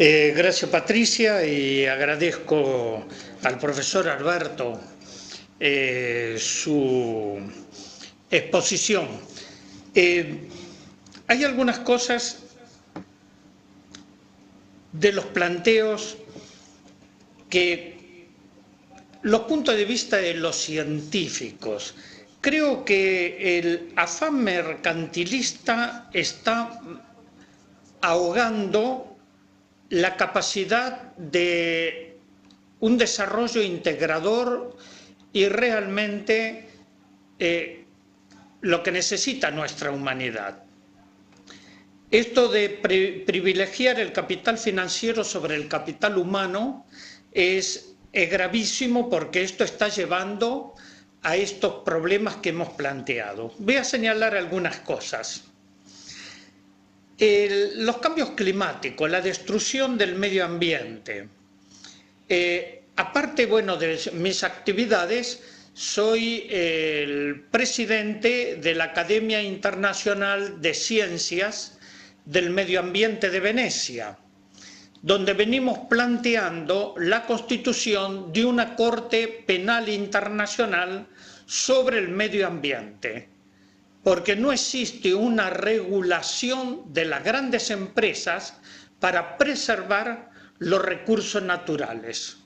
Gracias, Patricia, y agradezco al profesor Alberto su exposición. Hay algunas cosas de los planteos que los puntos de vista de los científicos. Creo que el afán mercantilista está ahogando la capacidad de un desarrollo integrador y realmente lo que necesita nuestra humanidad. Esto de privilegiar el capital financiero sobre el capital humano es gravísimo, porque esto está llevando a estos problemas que hemos planteado. Voy a señalar algunas cosas. Los cambios climáticos, la destrucción del medio ambiente. Aparte, bueno, de mis actividades, soy el presidente de la Academia Internacional de Ciencias del Medio Ambiente de Venecia, donde venimos planteando la constitución de una Corte Penal Internacional sobre el medio ambiente, porque no existe una regulación de las grandes empresas para preservar los recursos naturales.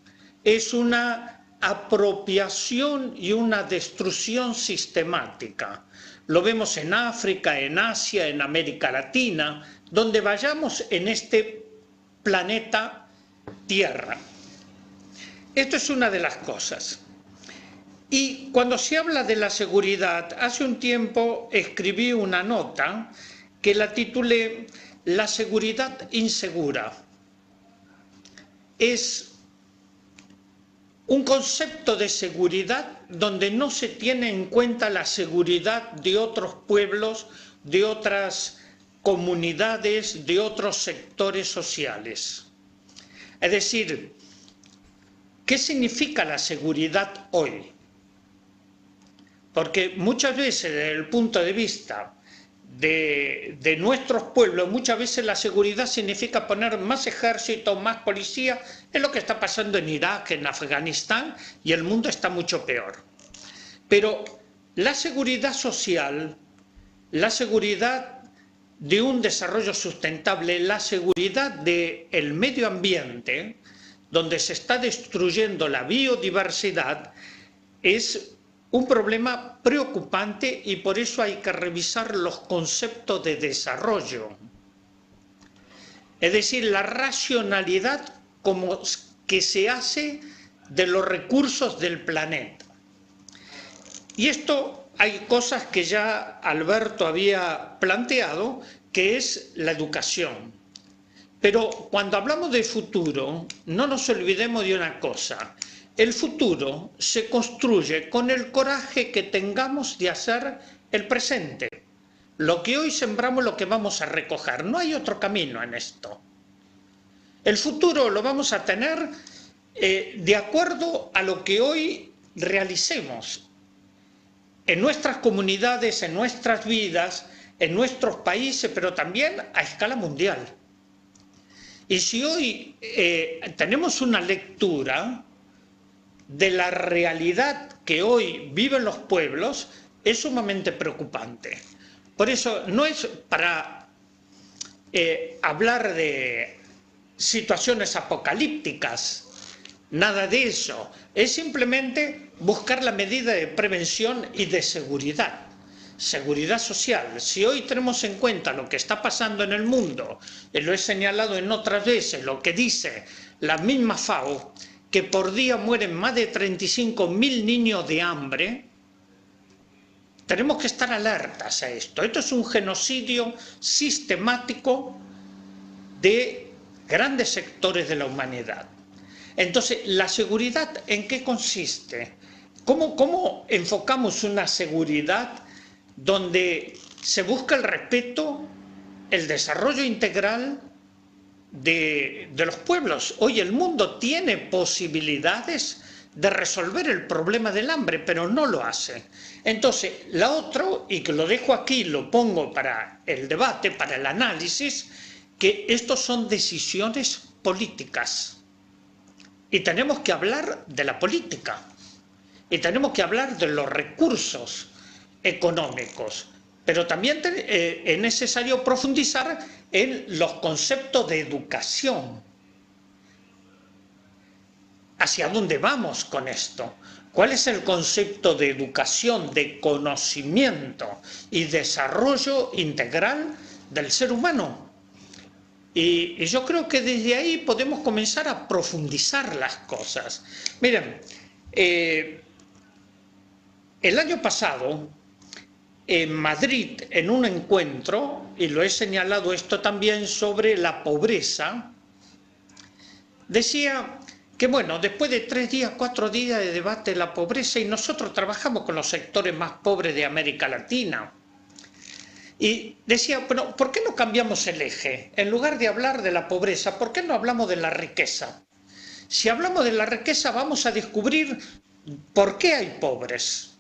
Es una apropiación y una destrucción sistemática. Lo vemos en África, en Asia, en América Latina, donde vayamos en este planeta Tierra. Esto es una de las cosas. Y cuando se habla de la seguridad, hace un tiempo escribí una nota que la titulé "La seguridad insegura". Es un concepto de seguridad donde no se tiene en cuenta la seguridad de otros pueblos, de otras comunidades, de otros sectores sociales. Es decir, ¿qué significa la seguridad hoy? Porque muchas veces, desde el punto de vista de nuestros pueblos, muchas veces la seguridad significa poner más ejército, más policía. Es lo que está pasando en Irak, en Afganistán, y el mundo está mucho peor. Pero la seguridad social, la seguridad de un desarrollo sustentable, la seguridad del medio ambiente, donde se está destruyendo la biodiversidad, es un problema preocupante, y por eso hay que revisar los conceptos de desarrollo. Es decir, la racionalidad como que se hace de los recursos del planeta. Y esto hay cosas que ya Alberto había planteado, que es la educación. Pero cuando hablamos de futuro, no nos olvidemos de una cosa. El futuro se construye con el coraje que tengamos de hacer el presente. Lo que hoy sembramos, lo que vamos a recoger. No hay otro camino en esto. El futuro lo vamos a tener de acuerdo a lo que hoy realicemos en nuestras comunidades, en nuestras vidas, en nuestros países, pero también a escala mundial. Y si hoy tenemos una lectura de la realidad que hoy viven los pueblos, es sumamente preocupante. Por eso no es para hablar de situaciones apocalípticas, nada de eso. Es simplemente buscar la medida de prevención y de seguridad. Seguridad social. Si hoy tenemos en cuenta lo que está pasando en el mundo, lo he señalado en otras veces, lo que dice la misma FAO, que por día mueren más de 35.000 niños de hambre, tenemos que estar alertas a esto. Esto es un genocidio sistemático de grandes sectores de la humanidad. Entonces, ¿la seguridad en qué consiste? ¿Cómo enfocamos una seguridad donde se busca el respeto, el desarrollo integral de los pueblos? Hoy el mundo tiene posibilidades de resolver el problema del hambre, pero no lo hace. Entonces, la otra, y que lo dejo aquí, lo pongo para el debate, para el análisis, que estos son decisiones políticas. Y tenemos que hablar de la política. Y tenemos que hablar de los recursos económicos. Pero también es necesario profundizar en los conceptos de educación. ¿Hacia dónde vamos con esto? ¿Cuál es el concepto de educación, de conocimiento y desarrollo integral del ser humano? Y yo creo que desde ahí podemos comenzar a profundizar las cosas. Miren, el año pasado, en Madrid, en un encuentro, y lo he señalado esto también sobre la pobreza, decía que bueno, después de 3 días, 4 días de debate de la pobreza, y nosotros trabajamos con los sectores más pobres de América Latina, y decía, bueno, ¿por qué no cambiamos el eje? En lugar de hablar de la pobreza, ¿por qué no hablamos de la riqueza? Si hablamos de la riqueza vamos a descubrir por qué hay pobres.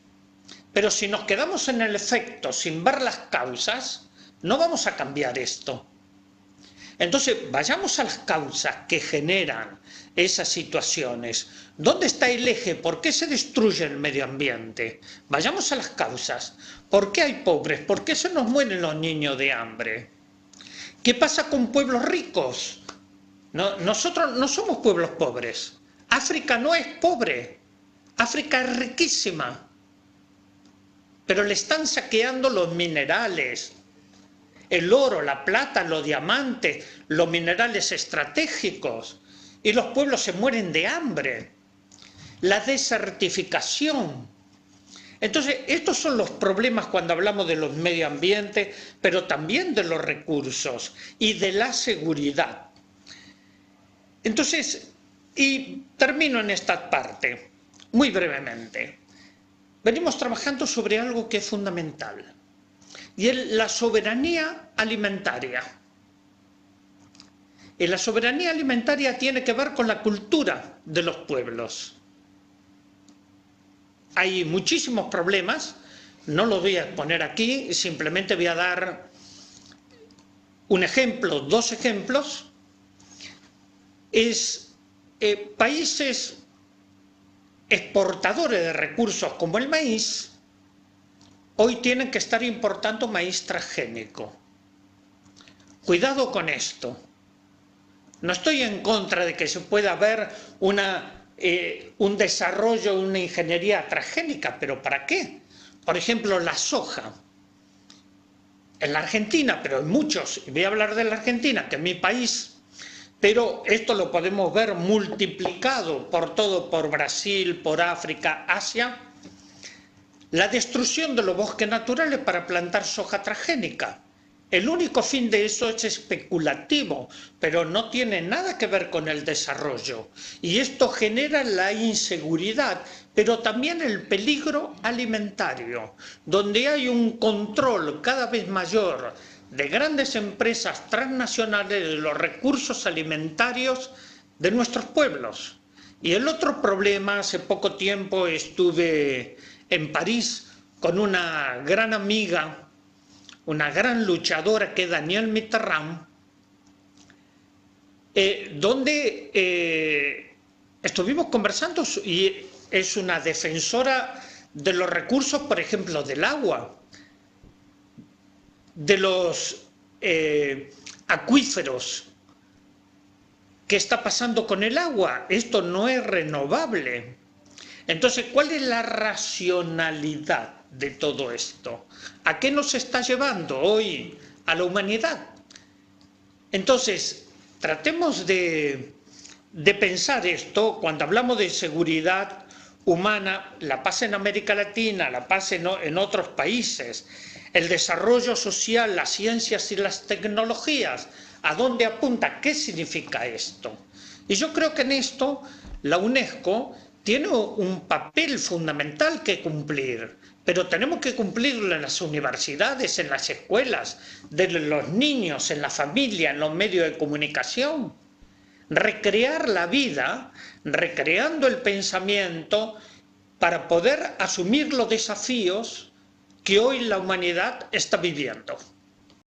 Pero si nos quedamos en el efecto sin ver las causas, no vamos a cambiar esto. Entonces, vayamos a las causas que generan esas situaciones. ¿Dónde está el eje? ¿Por qué se destruye el medio ambiente? Vayamos a las causas. ¿Por qué hay pobres? ¿Por qué se nos mueren los niños de hambre? ¿Qué pasa con pueblos ricos? Nosotros no somos pueblos pobres. África no es pobre. África es riquísima. Pero le están saqueando los minerales. El oro, la plata, los diamantes, los minerales estratégicos. Y los pueblos se mueren de hambre. La desertificación. Entonces, estos son los problemas cuando hablamos de los medio ambiente, pero también de los recursos y de la seguridad. Entonces, y termino en esta parte, muy brevemente. Venimos trabajando sobre algo que es fundamental. Y es la soberanía alimentaria. Y la soberanía alimentaria tiene que ver con la cultura de los pueblos. Hay muchísimos problemas, no los voy a exponer aquí, simplemente voy a dar un ejemplo, 2 ejemplos. Países exportadores de recursos como el maíz, hoy tienen que estar importando maíz transgénico. Cuidado con esto. No estoy en contra de que se pueda haber un desarrollo, una ingeniería transgénica, pero ¿para qué? Por ejemplo, la soja. En la Argentina, pero en muchos, y voy a hablar de la Argentina, que es mi país, pero esto lo podemos ver multiplicado por Brasil, por África, Asia, la destrucción de los bosques naturales para plantar soja transgénica. El único fin de eso es especulativo, pero no tiene nada que ver con el desarrollo. Y esto genera la inseguridad, pero también el peligro alimentario, donde hay un control cada vez mayor de grandes empresas transnacionales de los recursos alimentarios de nuestros pueblos. Y el otro problema, hace poco tiempo estuve en París con una gran amiga, una gran luchadora que es Danielle Mitterrand, donde estuvimos conversando y es una defensora de los recursos, por ejemplo, del agua, de los acuíferos. ¿Qué está pasando con el agua? Esto no es renovable. Entonces, ¿cuál es la racionalidad de todo esto? ¿A qué nos está llevando hoy a la humanidad? Entonces, tratemos de pensar esto cuando hablamos de seguridad humana, la paz en América Latina, la paz en otros países, el desarrollo social, las ciencias y las tecnologías. ¿A dónde apunta? ¿Qué significa esto? Y yo creo que en esto la UNESCO tiene un papel fundamental que cumplir, pero tenemos que cumplirlo en las universidades, en las escuelas, de los niños, en la familia, en los medios de comunicación. Recrear la vida, recreando el pensamiento para poder asumir los desafíos que hoy la humanidad está viviendo.